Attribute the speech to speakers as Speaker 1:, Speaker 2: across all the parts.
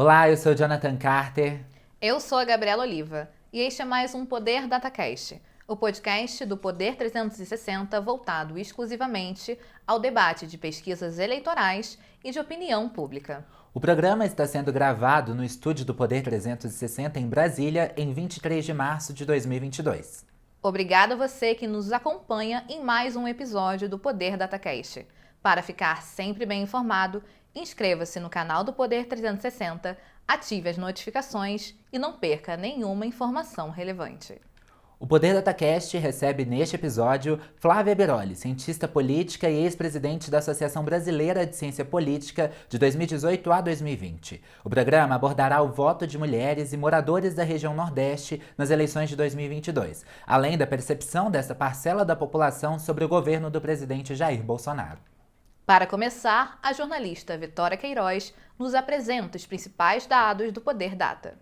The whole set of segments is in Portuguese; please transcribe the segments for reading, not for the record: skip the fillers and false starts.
Speaker 1: Olá, eu sou Jonathan Carter.
Speaker 2: Eu sou a Gabriela Oliva e este é mais um Poder DataCast, o podcast do Poder 360 voltado exclusivamente ao debate de pesquisas eleitorais e de opinião pública.
Speaker 1: O programa está sendo gravado no estúdio do Poder 360 em Brasília em 23 de março de 2022.
Speaker 2: Obrigada a você que nos acompanha em mais um episódio do Poder DataCast. Para ficar sempre bem informado, inscreva-se no canal do Poder 360, ative as notificações e não perca nenhuma informação relevante.
Speaker 1: O Poder DataCast recebe neste episódio Flávia Beroli, cientista política e ex-presidente da Associação Brasileira de Ciência Política de 2018 a 2020. O programa abordará o voto de mulheres e moradores da região Nordeste nas eleições de 2022, além da percepção dessa parcela da população sobre o governo do presidente Jair Bolsonaro.
Speaker 2: Para começar, a jornalista Vitória Queiroz nos apresenta os principais dados do Poder Data.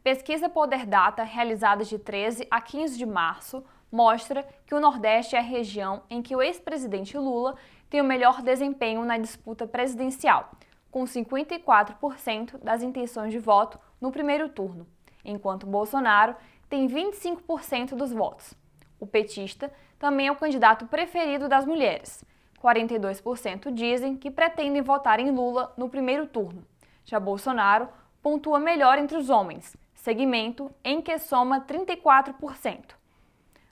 Speaker 3: Pesquisa Poder Data, realizada de 13 a 15 de março, mostra que o Nordeste é a região em que o ex-presidente Lula tem o melhor desempenho na disputa presidencial, com 54% das intenções de voto no primeiro turno, enquanto Bolsonaro tem 25% dos votos. O petista também é o candidato preferido das mulheres. 42% dizem que pretendem votar em Lula no primeiro turno. Já Bolsonaro pontua melhor entre os homens, segmento em que soma 34%.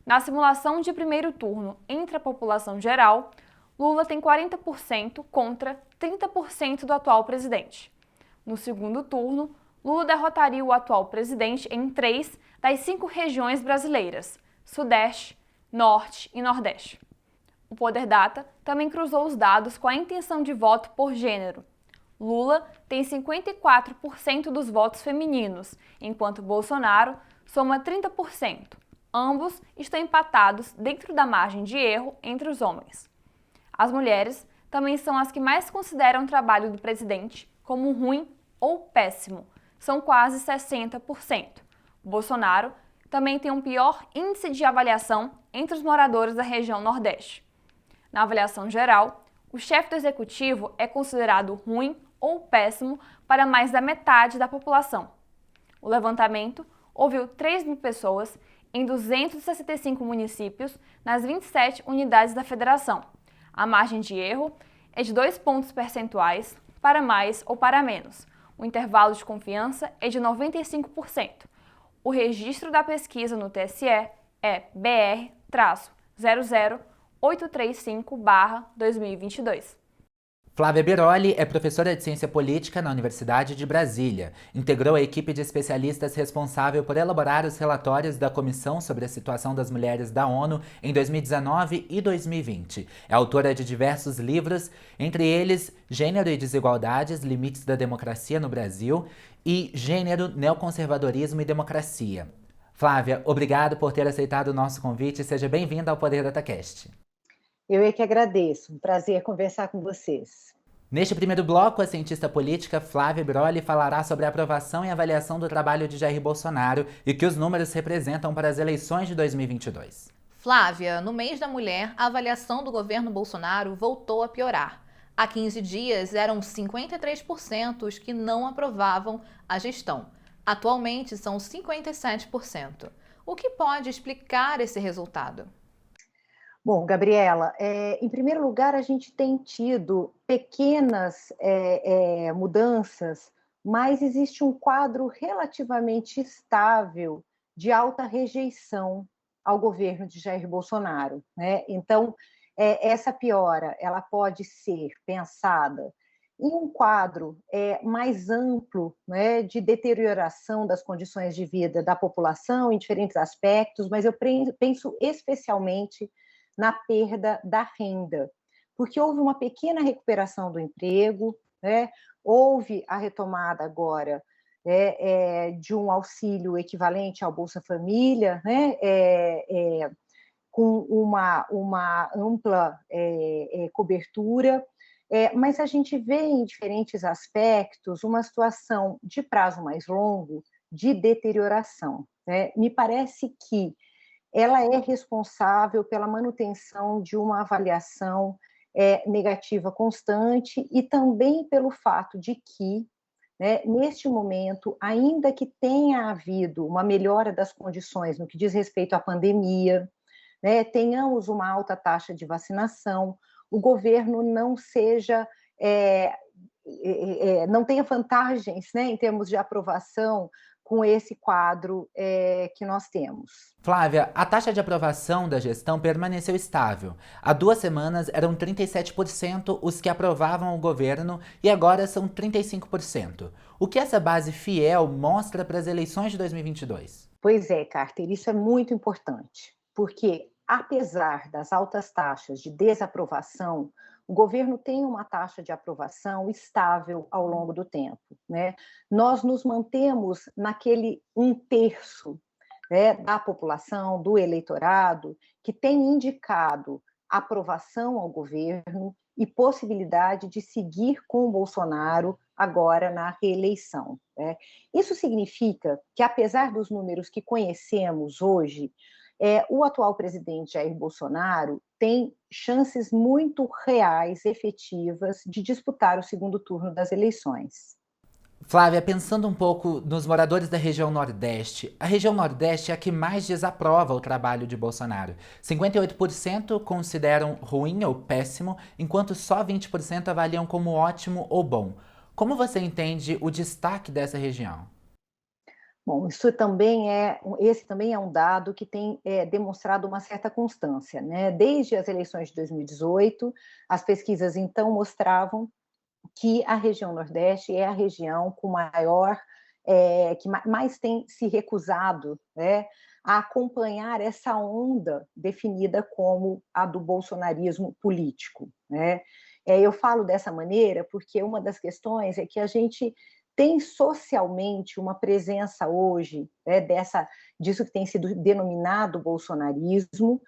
Speaker 3: Na simulação de primeiro turno entre a população geral, Lula tem 40% contra 30% do atual presidente. No segundo turno, Lula derrotaria o atual presidente em 3 das 5 regiões brasileiras, Sudeste, Norte e Nordeste. O Poder Data também cruzou os dados com a intenção de voto por gênero. Lula tem 54% dos votos femininos, enquanto Bolsonaro soma 30%. Ambos estão empatados dentro da margem de erro entre os homens. As mulheres também são as que mais consideram o trabalho do presidente como ruim ou péssimo, são quase 60%. Bolsonaro também tem um pior índice de avaliação entre os moradores da região Nordeste. Na avaliação geral, o chefe do executivo é considerado ruim ou péssimo para mais da metade da população. O levantamento ouviu 3.000 pessoas em 265 municípios nas 27 unidades da federação. A margem de erro é de 2 pontos percentuais para mais ou para menos. O intervalo de confiança é de 95%. O registro da pesquisa no TSE é BR-00835/2022.
Speaker 1: Flávia Beroli é professora de Ciência Política na Universidade de Brasília. Integrou a equipe de especialistas responsável por elaborar os relatórios da Comissão sobre a Situação das Mulheres da ONU em 2019 e 2020. É autora de diversos livros, entre eles Gênero e Desigualdades, Limites da Democracia no Brasil e Gênero, Neoconservadorismo e Democracia. Flávia, obrigado por ter aceitado o nosso convite e seja bem-vinda ao Poder DataCast.
Speaker 4: Eu é que agradeço, um prazer conversar com vocês.
Speaker 1: Neste primeiro bloco, a cientista política Flávia Beroli falará sobre a aprovação e avaliação do trabalho de Jair Bolsonaro e o que os números representam para as eleições de 2022.
Speaker 2: Flávia, no mês da mulher, a avaliação do governo Bolsonaro voltou a piorar. Há 15 dias, eram 53% os que não aprovavam a gestão. Atualmente, são 57%. O que pode explicar esse resultado?
Speaker 4: Bom, Gabriela, em primeiro lugar, a gente tem tido pequenas mudanças, mas existe um quadro relativamente estável de alta rejeição ao governo de Jair Bolsonaro, né? Então, essa piora ela pode ser pensada em um quadro mais amplo, né, de deterioração das condições de vida da população em diferentes aspectos, mas eu penso especialmente na perda da renda, porque houve uma pequena recuperação do emprego, né? Houve a retomada agora de um auxílio equivalente ao Bolsa Família, né? Com uma ampla cobertura, mas a gente vê em diferentes aspectos uma situação de prazo mais longo de deterioração, né? Me parece que ela é responsável pela manutenção de uma avaliação negativa constante e também pelo fato de que, né, neste momento, ainda que tenha havido uma melhora das condições no que diz respeito à pandemia, né, tenhamos uma alta taxa de vacinação, o governo não seja, não tenha vantagens, né, em termos de aprovação com esse quadro que nós temos.
Speaker 1: Flávia, a taxa de aprovação da gestão permaneceu estável. Há 2 semanas eram 37% os que aprovavam o governo e agora são 35%. O que essa base fiel mostra para as eleições de 2022?
Speaker 4: Pois é, Carter, isso é muito importante, porque apesar das altas taxas de desaprovação, o governo tem uma taxa de aprovação estável ao longo do tempo, né? Nós nos mantemos naquele 1/3, né, da população, do eleitorado, que tem indicado aprovação ao governo e possibilidade de seguir com o Bolsonaro agora na reeleição, né? Isso significa que, apesar dos números que conhecemos hoje, o atual presidente Jair Bolsonaro tem chances muito reais, efetivas, de disputar o segundo turno das eleições.
Speaker 1: Flávia, pensando um pouco nos moradores da região Nordeste, a região Nordeste é a que mais desaprova o trabalho de Bolsonaro. 58% consideram ruim ou péssimo, enquanto só 20% avaliam como ótimo ou bom. Como você entende o destaque dessa região?
Speaker 4: Bom, esse também é um dado que tem demonstrado uma certa constância, né? Desde as eleições de 2018, as pesquisas então mostravam que a região Nordeste é a região com maior, que mais tem se recusado, né, a acompanhar essa onda definida como a do bolsonarismo político, né? Eu falo dessa maneira porque uma das questões é que a gente tem socialmente uma presença hoje, né, disso que tem sido denominado bolsonarismo,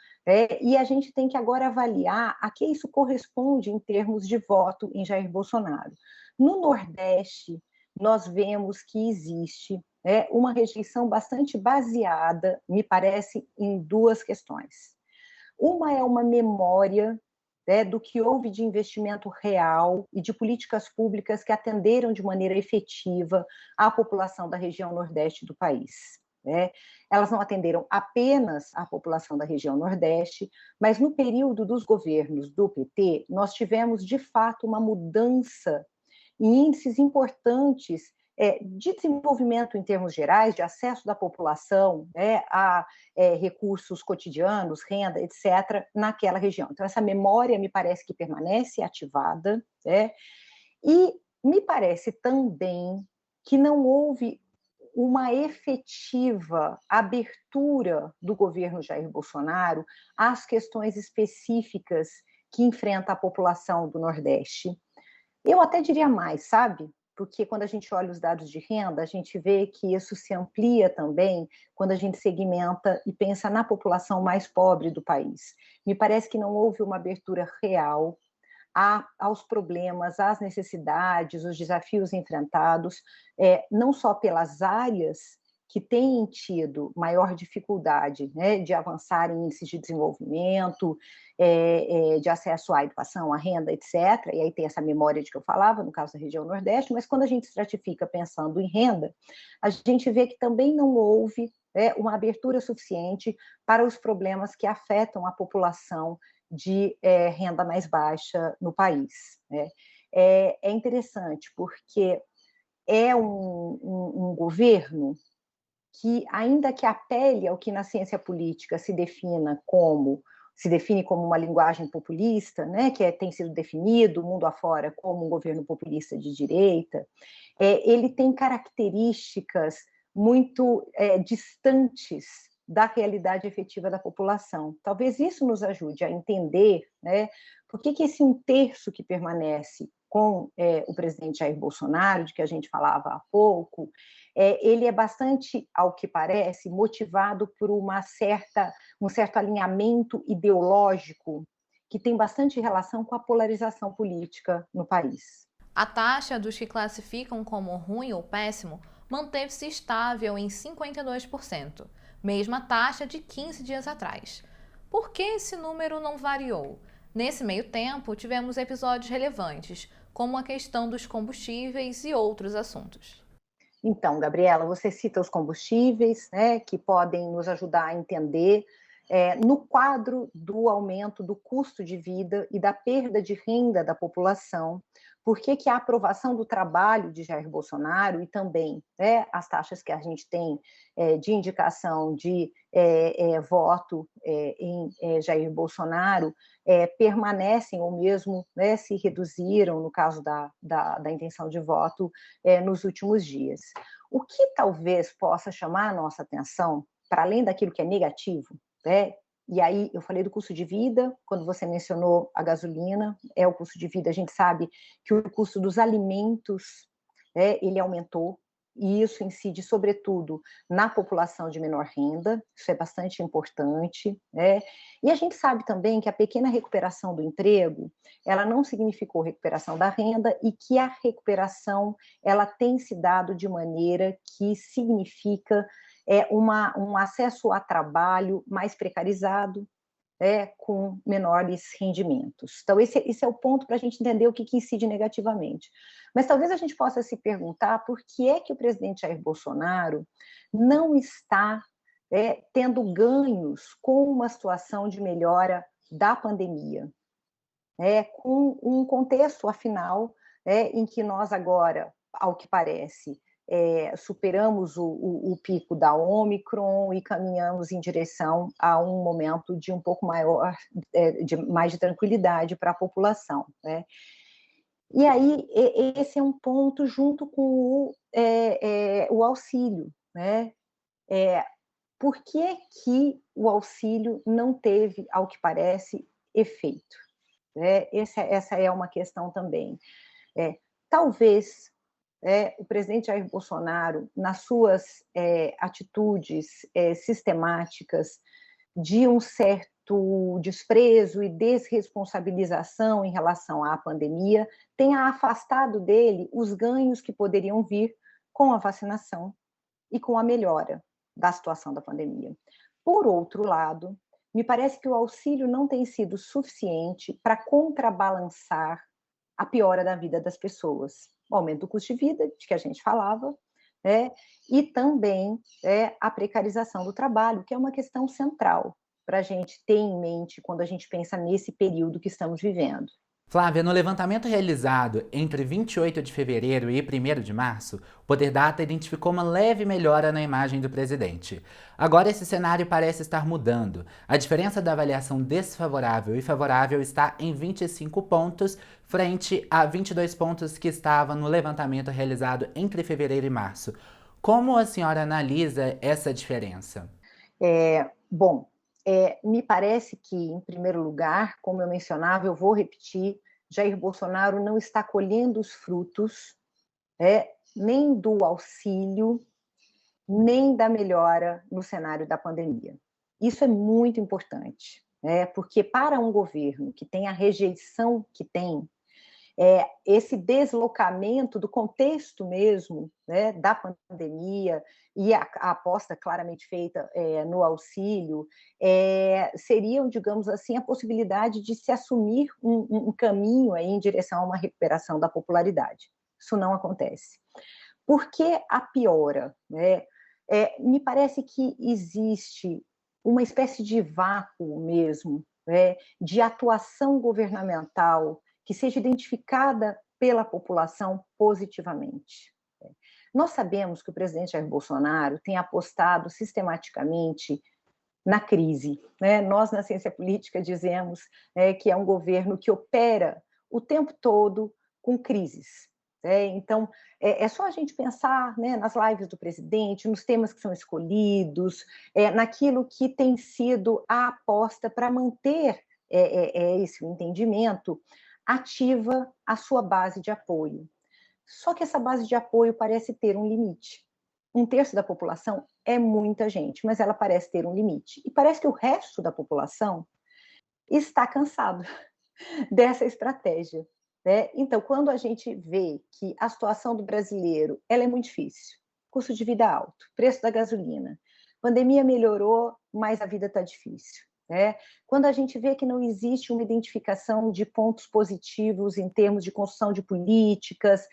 Speaker 4: e a gente tem que agora avaliar a que isso corresponde em termos de voto em Jair Bolsonaro. No Nordeste, nós vemos que existe uma rejeição bastante baseada, me parece, em duas questões. Uma é uma memória do que houve de investimento real e de políticas públicas que atenderam de maneira efetiva à população da região Nordeste do país. Elas não atenderam apenas à população da região Nordeste, mas no período dos governos do PT, nós tivemos, de fato, uma mudança em índices importantes de desenvolvimento em termos gerais, de acesso da população a recursos cotidianos, renda, etc., naquela região. Então, essa memória me parece que permanece ativada, e me parece também que não houve uma efetiva abertura do governo Jair Bolsonaro às questões específicas que enfrenta a população do Nordeste. Eu até diria mais, sabe? Porque quando a gente olha os dados de renda, a gente vê que isso se amplia também quando a gente segmenta e pensa na população mais pobre do país. Me parece que não houve uma abertura real aos problemas, às necessidades, os desafios enfrentados, não só pelas áreas que têm tido maior dificuldade de avançar em índices de desenvolvimento, de acesso à educação, à renda, etc. E aí tem essa memória de que eu falava, no caso da região Nordeste, mas quando a gente estratifica pensando em renda, a gente vê que também não houve uma abertura suficiente para os problemas que afetam a população de renda mais baixa no país. É interessante, porque é um governo que, ainda que apele ao que na ciência política se define como uma linguagem populista, que tem sido definido mundo afora como um governo populista de direita, ele tem características muito distantes da realidade efetiva da população. Talvez isso nos ajude a entender por que esse 1/3 que permanece com o presidente Jair Bolsonaro, de que a gente falava há pouco, ele é bastante, ao que parece, motivado por um certo alinhamento ideológico que tem bastante relação com a polarização política no país.
Speaker 2: A taxa dos que classificam como ruim ou péssimo manteve-se estável em 52%, mesma taxa de 15 dias atrás. Por que esse número não variou? Nesse meio tempo, tivemos episódios relevantes, como a questão dos combustíveis e outros assuntos.
Speaker 4: Então, Gabriela, você cita os combustíveis, né, que podem nos ajudar a entender, no quadro do aumento do custo de vida e da perda de renda da população, por que a aprovação do trabalho de Jair Bolsonaro e também, né, as taxas que a gente tem de indicação de voto em Jair Bolsonaro permanecem ou mesmo, né, se reduziram no caso da intenção de voto nos últimos dias. O que talvez possa chamar a nossa atenção, para além daquilo que é negativo, né? E aí eu falei do custo de vida, quando você mencionou a gasolina, o custo de vida, a gente sabe que o custo dos alimentos, ele aumentou, e isso incide sobretudo na população de menor renda, isso é bastante importante, né? E a gente sabe também que a pequena recuperação do emprego, ela não significou recuperação da renda e que a recuperação, ela tem se dado de maneira que significa um acesso a trabalho mais precarizado, com menores rendimentos. Então, esse é o ponto para a gente entender o que incide negativamente. Mas talvez a gente possa se perguntar por que é que o presidente Jair Bolsonaro não está tendo ganhos com uma situação de melhora da pandemia, com um contexto, afinal, em que nós agora, ao que parece, superamos o pico da Ômicron e caminhamos em direção a um momento de um pouco maior, mais de tranquilidade para a população, né? E aí, esse é um ponto junto com o auxílio, né? Por que o auxílio não teve, ao que parece, efeito? Essa é uma questão também. Talvez o presidente Jair Bolsonaro, nas suas atitudes sistemáticas de um certo desprezo e desresponsabilização em relação à pandemia, tenha afastado dele os ganhos que poderiam vir com a vacinação e com a melhora da situação da pandemia. Por outro lado, me parece que o auxílio não tem sido suficiente para contrabalançar a piora da vida das pessoas. O aumento do custo de vida, de que a gente falava, e também a precarização do trabalho, que é uma questão central para a gente ter em mente quando a gente pensa nesse período que estamos vivendo.
Speaker 1: Flávia, no levantamento realizado entre 28 de fevereiro e 1º de março, o Poder Data identificou uma leve melhora na imagem do presidente. Agora esse cenário parece estar mudando. A diferença da avaliação desfavorável e favorável está em 25 pontos, frente a 22 pontos que estava no levantamento realizado entre fevereiro e março. Como a senhora analisa essa diferença?
Speaker 4: Bom, me parece que, em primeiro lugar, como eu mencionava, eu vou repetir, Jair Bolsonaro não está colhendo os frutos nem do auxílio, nem da melhora no cenário da pandemia. Isso é muito importante, porque para um governo que tem a rejeição que tem, esse deslocamento do contexto mesmo, da pandemia e a aposta claramente feita no auxílio, seriam, digamos assim, a possibilidade de se assumir um caminho aí em direção a uma recuperação da popularidade. Isso não acontece. Por que a piora? Me parece que existe uma espécie de vácuo mesmo, de atuação governamental que seja identificada pela população positivamente. Nós sabemos que o presidente Jair Bolsonaro tem apostado sistematicamente na crise. Nós, na ciência política, dizemos que é um governo que opera o tempo todo com crises. Então, é só a gente pensar nas lives do presidente, nos temas que são escolhidos, naquilo que tem sido a aposta para manter esse entendimento, ativa a sua base de apoio. Só que essa base de apoio parece ter um limite. 1/3 da população é muita gente, mas ela parece ter um limite. E parece que o resto da população está cansado dessa estratégia. Então, quando a gente vê que a situação do brasileiro ela é muito difícil, custo de vida alto, preço da gasolina, pandemia melhorou, mas a vida está difícil. né? Quando a gente vê que não existe uma identificação de pontos positivos em termos de construção de políticas,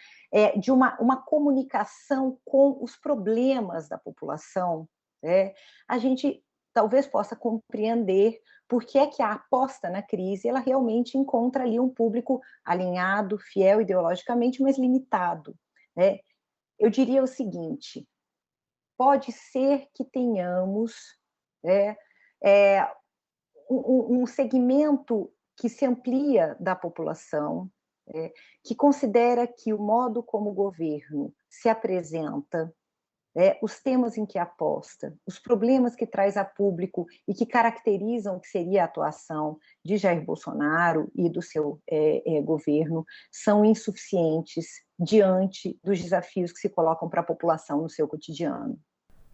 Speaker 4: de uma comunicação com os problemas da população, né? A gente talvez possa compreender por que é que a aposta na crise ela realmente encontra ali um público alinhado, fiel ideologicamente, mas limitado, né? Eu diria o seguinte: pode ser que tenhamos, né, é, um segmento que se amplia da população, que considera que o modo como o governo se apresenta, os temas em que aposta, os problemas que traz a público e que caracterizam o que seria a atuação de Jair Bolsonaro e do seu governo são insuficientes diante dos desafios que se colocam para a população no seu cotidiano.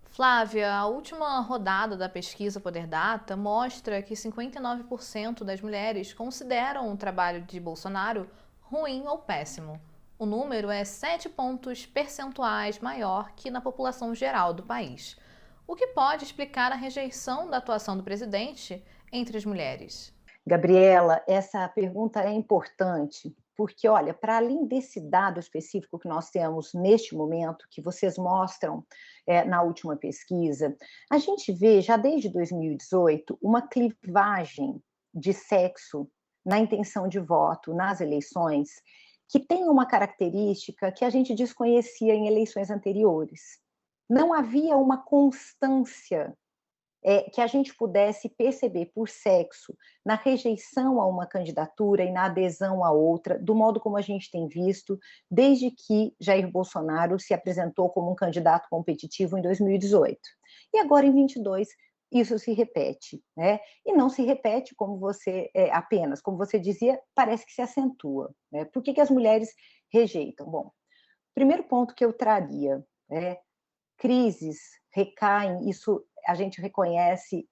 Speaker 2: Flávia, a última rodada da pesquisa Poder Data mostra que 59% das mulheres consideram o trabalho de Bolsonaro ruim ou péssimo. O número é 7 pontos percentuais maior que na população geral do país, o que pode explicar a rejeição da atuação do presidente entre as mulheres.
Speaker 4: Gabriela, essa pergunta é importante, porque, olha, para além desse dado específico que nós temos neste momento, que vocês mostram na última pesquisa, a gente vê já desde 2018 uma clivagem de sexo na intenção de voto nas eleições, que tem uma característica que a gente desconhecia em eleições anteriores. Não havia uma constância que a gente pudesse perceber por sexo na rejeição a uma candidatura e na adesão a outra, do modo como a gente tem visto desde que Jair Bolsonaro se apresentou como um candidato competitivo em 2018. E agora, em 22, isso se repete, né? E não se repete como você apenas, como você dizia, parece que se acentua, né? Por que as mulheres rejeitam? Bom, primeiro ponto que eu traria, crises recaem, isso a gente reconhece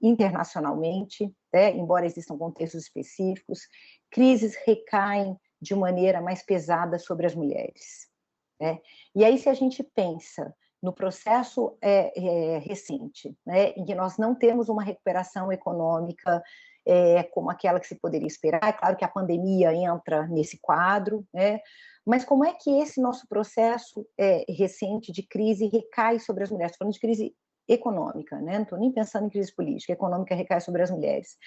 Speaker 4: internacionalmente, embora existam contextos específicos, crises recaem de maneira mais pesada sobre as mulheres. E aí, se a gente pensa no processo recente, em que nós não temos uma recuperação econômica como aquela que se poderia esperar, é claro que a pandemia entra nesse quadro, mas como é que esse nosso processo recente de crise recai sobre as mulheres? Estou falando de crise econômica, não estou nem pensando em crise política, econômica recai sobre as mulheres.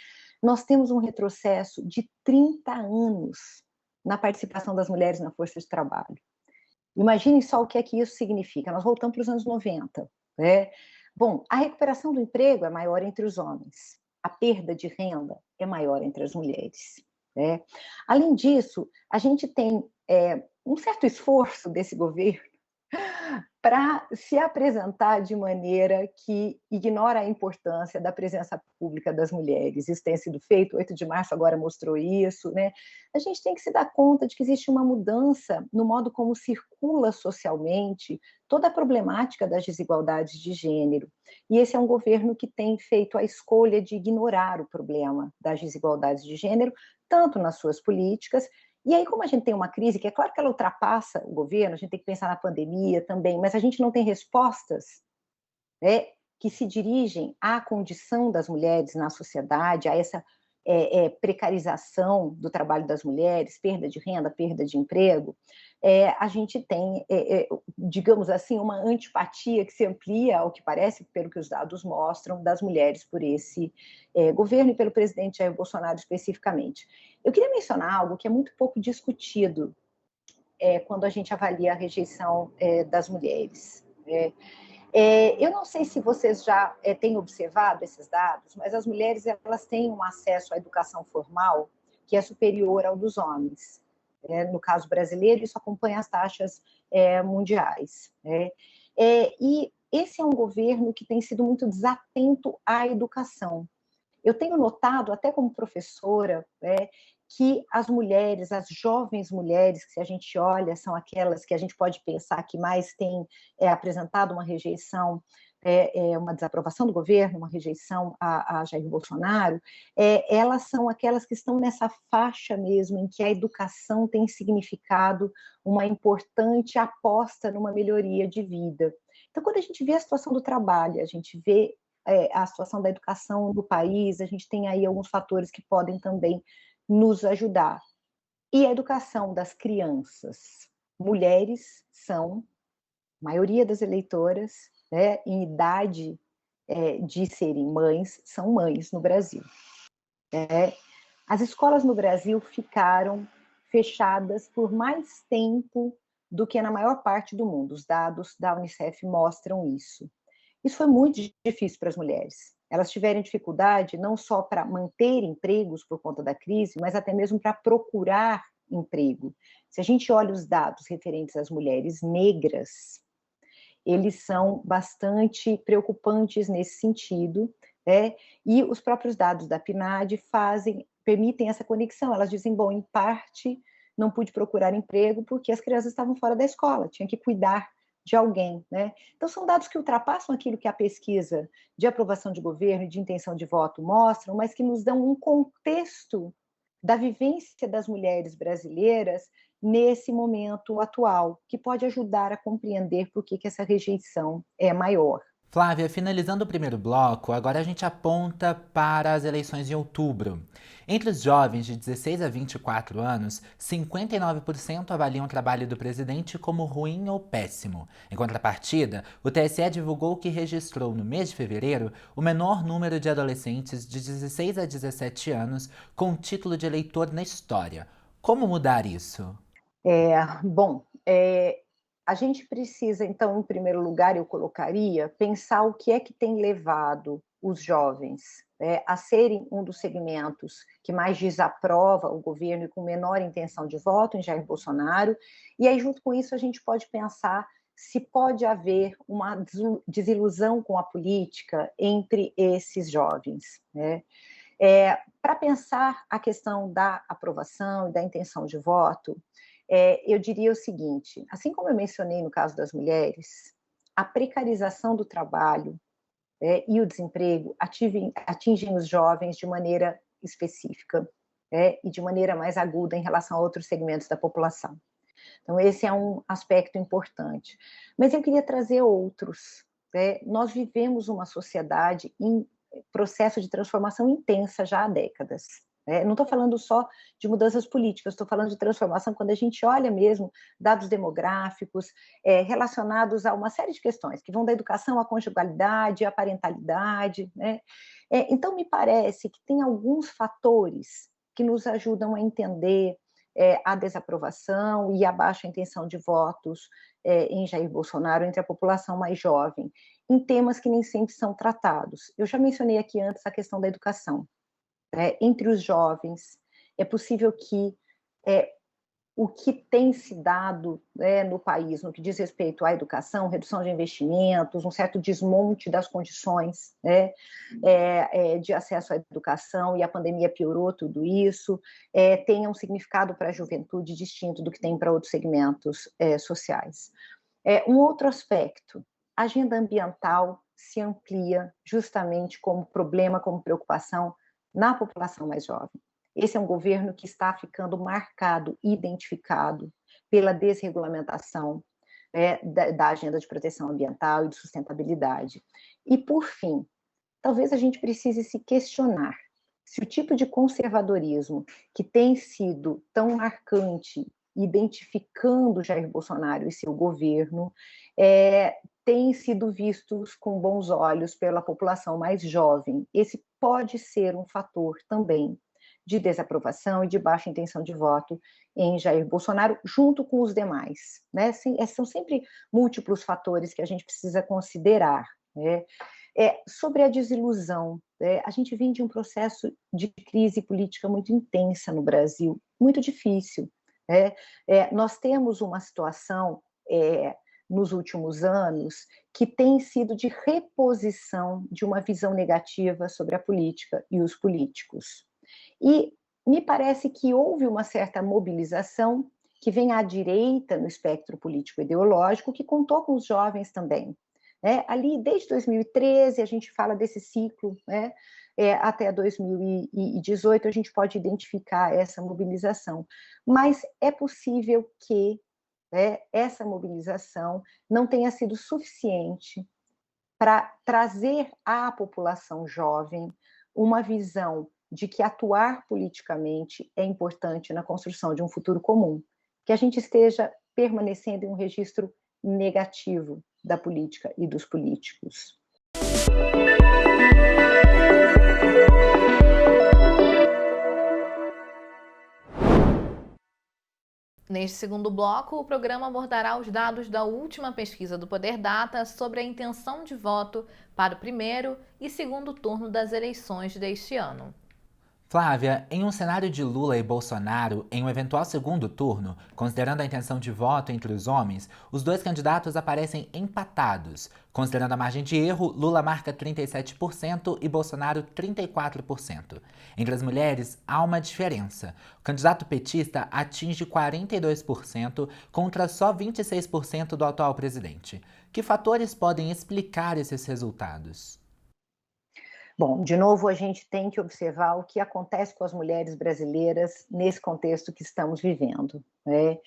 Speaker 4: Nós temos um retrocesso de 30 anos na participação das mulheres na força de trabalho. Imaginem só o que é que isso significa. Nós voltamos para os anos 90. Bom, a recuperação do emprego é maior entre os homens. A perda de renda é maior entre as mulheres. Além disso, a gente tem um certo esforço desse governo para se apresentar de maneira que ignora a importância da presença pública das mulheres. Isso tem sido feito, 8 de março agora mostrou isso, A gente tem que se dar conta de que existe uma mudança no modo como circula socialmente toda a problemática das desigualdades de gênero. E esse é um governo que tem feito a escolha de ignorar o problema das desigualdades de gênero, tanto nas suas políticas. E aí, como a gente tem uma crise, que é claro que ela ultrapassa o governo, a gente tem que pensar na pandemia também, mas a gente não tem respostas que se dirigem à condição das mulheres na sociedade, a essa precarização do trabalho das mulheres, perda de renda, perda de emprego, a gente tem, digamos assim, uma antipatia que se amplia, ao que parece, pelo que os dados mostram, das mulheres por esse governo e pelo presidente Jair Bolsonaro especificamente. Eu queria mencionar algo que é muito pouco discutido quando a gente avalia a rejeição das mulheres. Eu não sei se vocês já têm observado esses dados, mas as mulheres elas têm um acesso à educação formal que é superior ao dos homens. No caso brasileiro, isso acompanha as taxas mundiais. E esse é um governo que tem sido muito desatento à educação. Eu tenho notado, até como professora, que as mulheres, as jovens mulheres, que se a gente olha, são aquelas que a gente pode pensar que mais têm apresentado uma rejeição, uma desaprovação do governo, uma rejeição a Jair Bolsonaro, elas são aquelas que estão nessa faixa mesmo em que a educação tem significado uma importante aposta numa melhoria de vida. Então, quando a gente vê a situação do trabalho, a gente vê a situação da educação do país, a gente tem aí alguns fatores que podem também nos ajudar. E a educação das crianças. Mulheres são, a maioria das eleitoras, né, em idade de serem mães, são mães no Brasil. As escolas no Brasil ficaram fechadas por mais tempo do que na maior parte do mundo. Os dados da Unicef mostram isso. Isso foi muito difícil para as mulheres. Elas tiveram dificuldade não só para manter empregos por conta da crise, mas até mesmo para procurar emprego. Se a gente olha os dados referentes às mulheres negras, eles são bastante preocupantes nesse sentido, né? E os próprios dados da PNAD permitem essa conexão. Elas dizem, bom, em parte não pude procurar emprego porque as crianças estavam fora da escola, tinha que cuidar de alguém, né? Então são dados que ultrapassam aquilo que a pesquisa de aprovação de governo e de intenção de voto mostram, mas que nos dão um contexto da vivência das mulheres brasileiras nesse momento atual, que pode ajudar a compreender por que essa rejeição é maior.
Speaker 1: Flávia, finalizando o primeiro bloco, agora a gente aponta para as eleições em outubro. Entre os jovens de 16 a 24 anos, 59% avaliam o trabalho do presidente como ruim ou péssimo. Em contrapartida, o TSE divulgou que registrou no mês de fevereiro o menor número de adolescentes de 16 a 17 anos com título de eleitor na história. Como mudar isso?
Speaker 4: A gente precisa, então, em primeiro lugar, eu colocaria, pensar o que é que tem levado os jovens a serem um dos segmentos que mais desaprova o governo e com menor intenção de voto em Jair Bolsonaro, e aí, junto com isso, a gente pode pensar se pode haver uma desilusão com a política entre esses jovens, né? Para pensar a questão da aprovação e da intenção de voto, eu diria o seguinte, assim como eu mencionei no caso das mulheres, a precarização do trabalho e o desemprego atingem os jovens de maneira específica e de maneira mais aguda em relação a outros segmentos da população. Então, esse é um aspecto importante. Mas eu queria trazer outros. Nós vivemos uma sociedade em processo de transformação intensa já há décadas. Não estou falando só de mudanças políticas, estou falando de transformação quando a gente olha mesmo dados demográficos relacionados a uma série de questões, que vão da educação à conjugalidade, à parentalidade, né? Então, me parece que tem alguns fatores que nos ajudam a entender a desaprovação e a baixa intenção de votos em Jair Bolsonaro entre a população mais jovem, em temas que nem sempre são tratados. Eu já mencionei aqui antes a questão da educação. Entre os jovens, é possível que o que tem se dado no país, no que diz respeito à educação, redução de investimentos, um certo desmonte das condições de acesso à educação, e a pandemia piorou tudo isso, tenha um significado para a juventude distinto do que tem para outros segmentos sociais. Um outro aspecto, a agenda ambiental se amplia justamente como problema, como preocupação na população mais jovem. Esse é um governo que está ficando marcado, identificado pela desregulamentação da agenda de proteção ambiental e de sustentabilidade. E, por fim, talvez a gente precise se questionar se o tipo de conservadorismo que tem sido tão marcante, identificando Jair Bolsonaro e seu governo, tem sido vistos com bons olhos pela população mais jovem. Esse pode ser um fator também de desaprovação e de baixa intenção de voto em Jair Bolsonaro, junto com os demais, né? São sempre múltiplos fatores que a gente precisa considerar, né? Sobre a desilusão, a gente vem de um processo de crise política muito intensa no Brasil, muito difícil. Nós temos uma situação nos últimos anos que tem sido de reposição de uma visão negativa sobre a política e os políticos. E me parece que houve uma certa mobilização que vem à direita no espectro político-ideológico, que contou com os jovens também. Ali, desde 2013, a gente fala desse ciclo, até 2018, a gente pode identificar essa mobilização. Mas é possível que essa mobilização não tenha sido suficiente para trazer à população jovem uma visão de que atuar politicamente é importante na construção de um futuro comum, que a gente esteja permanecendo em um registro negativo da política e dos políticos.
Speaker 2: Neste segundo bloco, o programa abordará os dados da última pesquisa do Poder Data sobre a intenção de voto para o primeiro e segundo turno das eleições deste ano.
Speaker 1: Flávia, em um cenário de Lula e Bolsonaro, em um eventual segundo turno, considerando a intenção de voto entre os homens, os dois candidatos aparecem empatados. Considerando a margem de erro, Lula marca 37% e Bolsonaro 34%. Entre as mulheres, há uma diferença. O candidato petista atinge 42% contra só 26% do atual presidente. Que fatores podem explicar esses resultados?
Speaker 4: Bom, de novo, a gente tem que observar o que acontece com as mulheres brasileiras nesse contexto que estamos vivendo, né?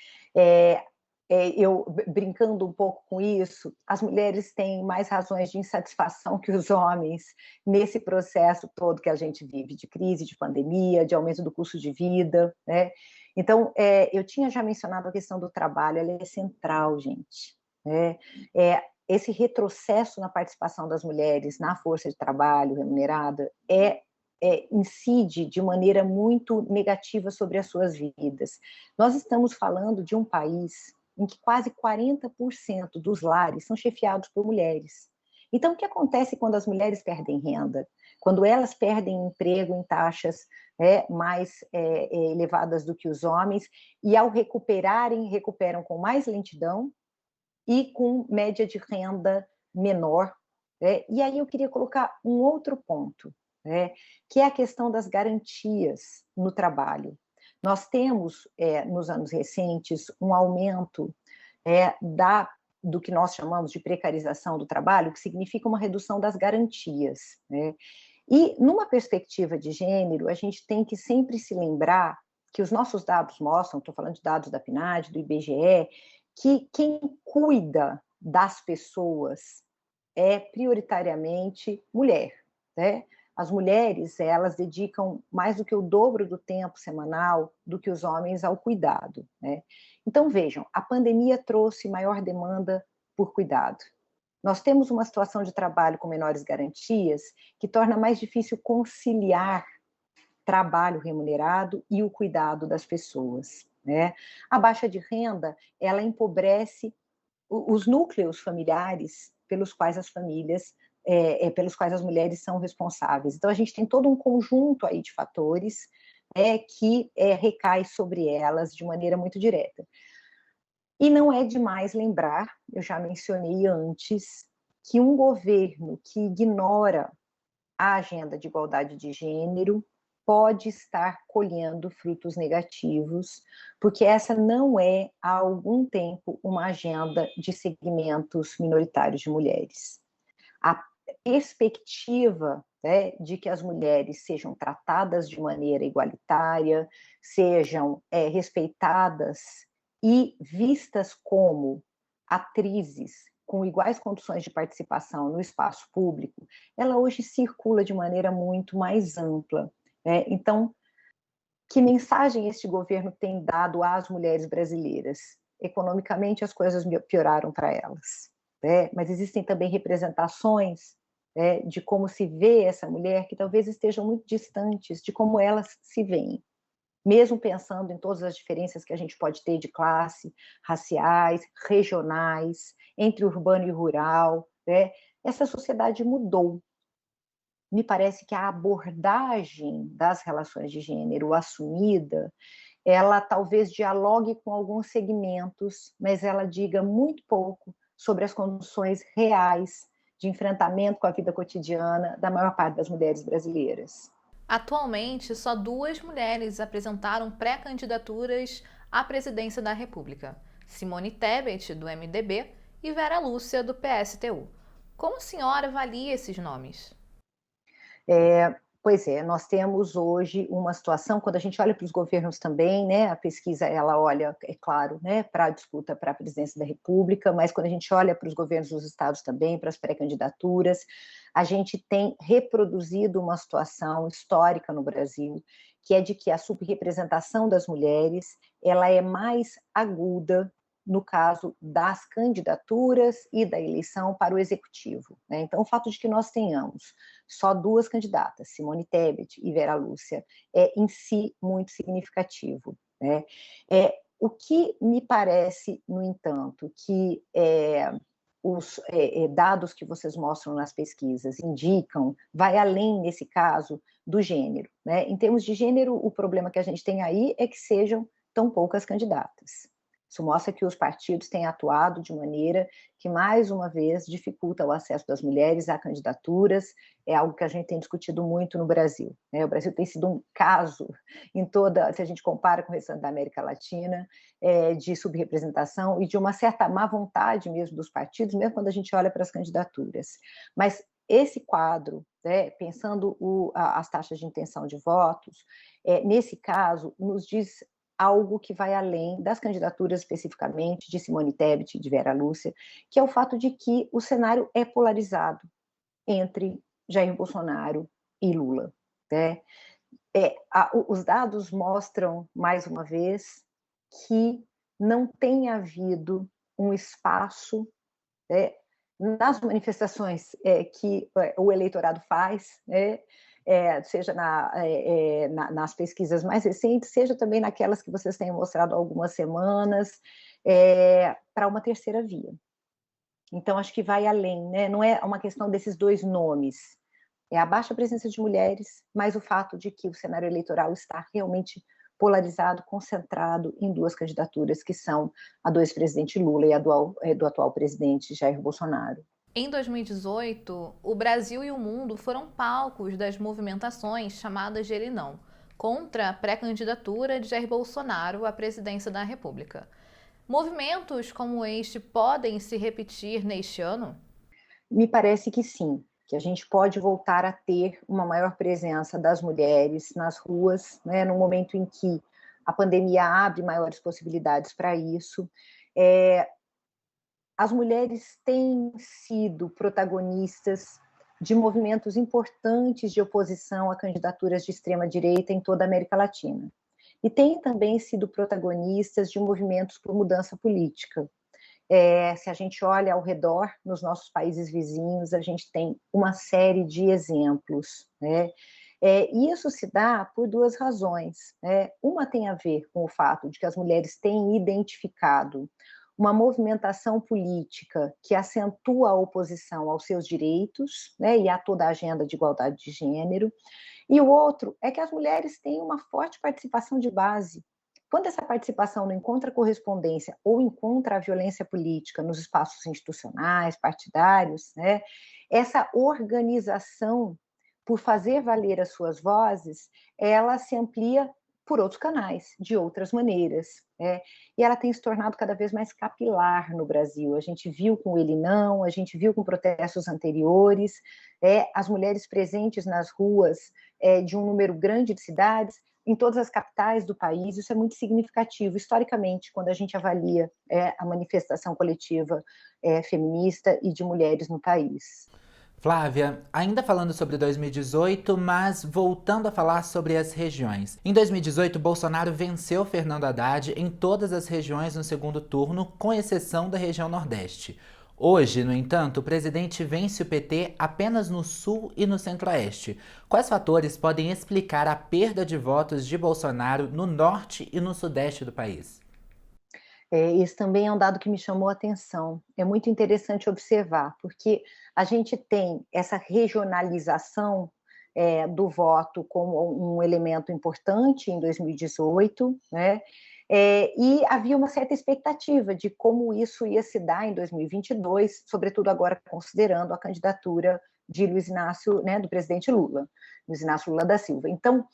Speaker 4: Eu, brincando um pouco com isso, as mulheres têm mais razões de insatisfação que os homens nesse processo todo que a gente vive, de crise, de pandemia, de aumento do custo de vida, né? Então, eu tinha já mencionado a questão do trabalho, ela é central, gente, né? Esse retrocesso na participação das mulheres na força de trabalho remunerada incide de maneira muito negativa sobre as suas vidas. Nós estamos falando de um país em que quase 40% dos lares são chefiados por mulheres. Então, o que acontece quando as mulheres perdem renda? Quando elas perdem emprego em taxas mais elevadas do que os homens, e ao recuperam com mais lentidão, e com média de renda menor. E aí eu queria colocar um outro ponto, que é a questão das garantias no trabalho. Nós temos, nos anos recentes, um aumento do que nós chamamos de precarização do trabalho, que significa uma redução das garantias. E, numa perspectiva de gênero, a gente tem que sempre se lembrar que os nossos dados mostram, estou falando de dados da PNAD, do IBGE, que quem cuida das pessoas é prioritariamente mulher, né? As mulheres, elas dedicam mais do que o dobro do tempo semanal do que os homens ao cuidado, né? Então, vejam, a pandemia trouxe maior demanda por cuidado. Nós temos uma situação de trabalho com menores garantias que torna mais difícil conciliar trabalho remunerado e o cuidado das pessoas, né? A baixa de renda, ela empobrece os núcleos familiares pelos quais as famílias, pelos quais as mulheres são responsáveis. Então, a gente tem todo um conjunto aí de fatores que recai sobre elas de maneira muito direta. E não é demais lembrar, eu já mencionei antes, que um governo que ignora a agenda de igualdade de gênero pode estar colhendo frutos negativos, porque essa não é, há algum tempo, uma agenda de segmentos minoritários de mulheres. A perspectiva de que as mulheres sejam tratadas de maneira igualitária, sejam respeitadas e vistas como atrizes com iguais condições de participação no espaço público, ela hoje circula de maneira muito mais ampla. Então, que mensagem este governo tem dado às mulheres brasileiras? Economicamente, as coisas pioraram para elas, mas existem também representações de como se vê essa mulher que talvez estejam muito distantes de como elas se veem, mesmo pensando em todas as diferenças que a gente pode ter de classe, raciais, regionais, entre urbano e rural. Essa sociedade mudou. Me parece que a abordagem das relações de gênero assumida, ela talvez dialogue com alguns segmentos, mas ela diga muito pouco sobre as condições reais de enfrentamento com a vida cotidiana da maior parte das mulheres brasileiras.
Speaker 2: Atualmente, só 2 mulheres apresentaram pré-candidaturas à presidência da República: Simone Tebet, do MDB, e Vera Lúcia, do PSTU. Como a senhora avalia esses nomes?
Speaker 4: Pois é, nós temos hoje uma situação, quando a gente olha para os governos também, né, a pesquisa ela olha, é claro, né, para a disputa para a presidência da República, mas quando a gente olha para os governos dos estados também, para as pré-candidaturas, a gente tem reproduzido uma situação histórica no Brasil, que é de que a subrepresentação das mulheres, ela é mais aguda no caso das candidaturas e da eleição para o executivo, né? Então, o fato de que nós tenhamos só duas candidatas, Simone Tebet e Vera Lúcia, é em si muito significativo, né? O que me parece, no entanto, que os dados que vocês mostram nas pesquisas indicam, vai além, nesse caso, do gênero, né? Em termos de gênero, o problema que a gente tem aí é que sejam tão poucas candidatas. Isso mostra que os partidos têm atuado de maneira que, mais uma vez, dificulta o acesso das mulheres a candidaturas. É algo que a gente tem discutido muito no Brasil, né? O Brasil tem sido um caso em toda, se a gente compara com o restante da América Latina, de subrepresentação e de uma certa má vontade mesmo dos partidos, mesmo quando a gente olha para as candidaturas. Mas esse quadro, né, pensando as taxas de intenção de votos, nesse caso, nos diz algo que vai além das candidaturas especificamente de Simone Tebet e de Vera Lúcia, que é o fato de que o cenário é polarizado entre Jair Bolsonaro e Lula, né? Os dados mostram, mais uma vez, que não tem havido um espaço, né, nas manifestações que o eleitorado faz, né, seja nas pesquisas mais recentes, seja também naquelas que vocês têm mostrado há algumas semanas, para uma terceira via. Então, acho que vai além, né? Não é uma questão desses dois nomes, é a baixa presença de mulheres, mas o fato de que o cenário eleitoral está realmente polarizado, concentrado em duas candidaturas, que são a do ex-presidente Lula e a do atual presidente Jair Bolsonaro.
Speaker 2: Em 2018, o Brasil e o mundo foram palcos das movimentações chamadas de Ele Não, contra a pré-candidatura de Jair Bolsonaro à presidência da República. Movimentos como este podem se repetir neste ano?
Speaker 4: Me parece que sim, que a gente pode voltar a ter uma maior presença das mulheres nas ruas, né, no momento em que a pandemia abre maiores possibilidades para isso. As mulheres têm sido protagonistas de movimentos importantes de oposição a candidaturas de extrema-direita em toda a América Latina. E têm também sido protagonistas de movimentos por mudança política. Se a gente olha ao redor, nos nossos países vizinhos, a gente tem uma série de exemplos, né? E isso se dá por duas razões, né? Uma tem a ver com o fato de que as mulheres têm identificado uma movimentação política que acentua a oposição aos seus direitos, né, e a toda a agenda de igualdade de gênero, e o outro é que as mulheres têm uma forte participação de base. Quando essa participação não encontra correspondência ou encontra a violência política nos espaços institucionais, partidários, né, essa organização por fazer valer as suas vozes, ela se amplia por outros canais, de outras maneiras, e ela tem se tornado cada vez mais capilar no Brasil. A gente viu com Ele Não, a gente viu com protestos anteriores, as mulheres presentes nas ruas de um número grande de cidades, em todas as capitais do país. Isso é muito significativo, historicamente, quando a gente avalia a manifestação coletiva feminista e de mulheres no país.
Speaker 1: Flávia, ainda falando sobre 2018, mas voltando a falar sobre as regiões. Em 2018, Bolsonaro venceu Fernando Haddad em todas as regiões no segundo turno, com exceção da região Nordeste. Hoje, no entanto, o presidente vence o PT apenas no Sul e no Centro-Oeste. Quais fatores podem explicar a perda de votos de Bolsonaro no Norte e no Sudeste do país?
Speaker 4: Esse também é um dado que me chamou a atenção. É muito interessante observar, porque a gente tem essa regionalização do voto como um elemento importante em 2018, né? E havia uma certa expectativa de como isso ia se dar em 2022, sobretudo agora considerando a candidatura de Luiz Inácio, né, do presidente Lula, Luiz Inácio Lula da Silva. Então,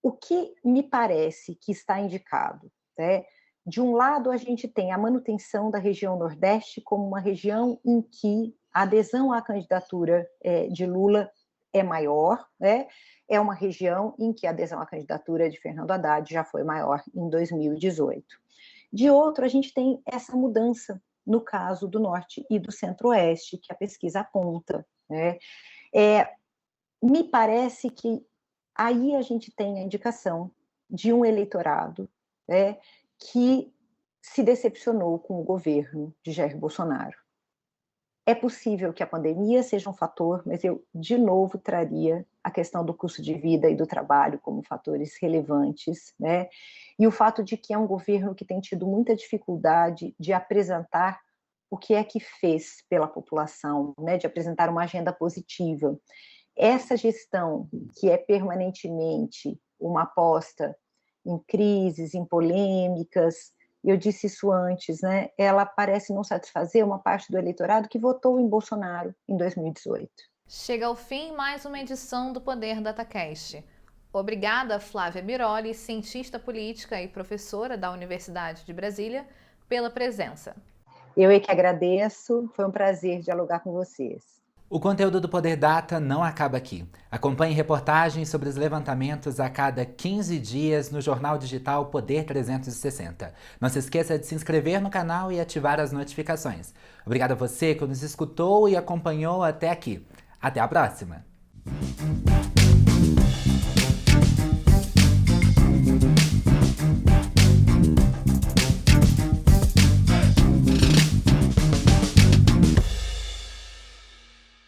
Speaker 4: o que me parece que está indicado, né? De um lado, a gente tem a manutenção da região Nordeste como uma região em que a adesão à candidatura de Lula é maior, né? É uma região em que a adesão à candidatura de Fernando Haddad já foi maior em 2018. De outro, a gente tem essa mudança no caso do Norte e do Centro-Oeste, que a pesquisa aponta, né? Me parece que aí a gente tem a indicação de um eleitorado, né, que se decepcionou com o governo de Jair Bolsonaro. É possível que a pandemia seja um fator, mas eu, de novo, traria a questão do custo de vida e do trabalho como fatores relevantes, né? E o fato de que é um governo que tem tido muita dificuldade de apresentar o que é que fez pela população, né? De apresentar uma agenda positiva. Essa gestão, que é permanentemente uma aposta em crises, em polêmicas, eu disse isso antes, né? Ela parece não satisfazer uma parte do eleitorado que votou em Bolsonaro em 2018.
Speaker 2: Chega ao fim mais uma edição do Poder DataCast. Obrigada, Flávia Biroli, cientista política e professora da Universidade de Brasília, pela presença.
Speaker 4: Eu é que agradeço, foi um prazer dialogar com vocês.
Speaker 1: O conteúdo do Poder Data não acaba aqui. Acompanhe reportagens sobre os levantamentos a cada 15 dias no jornal digital Poder 360. Não se esqueça de se inscrever no canal e ativar as notificações. Obrigado a você que nos escutou e acompanhou até aqui. Até a próxima!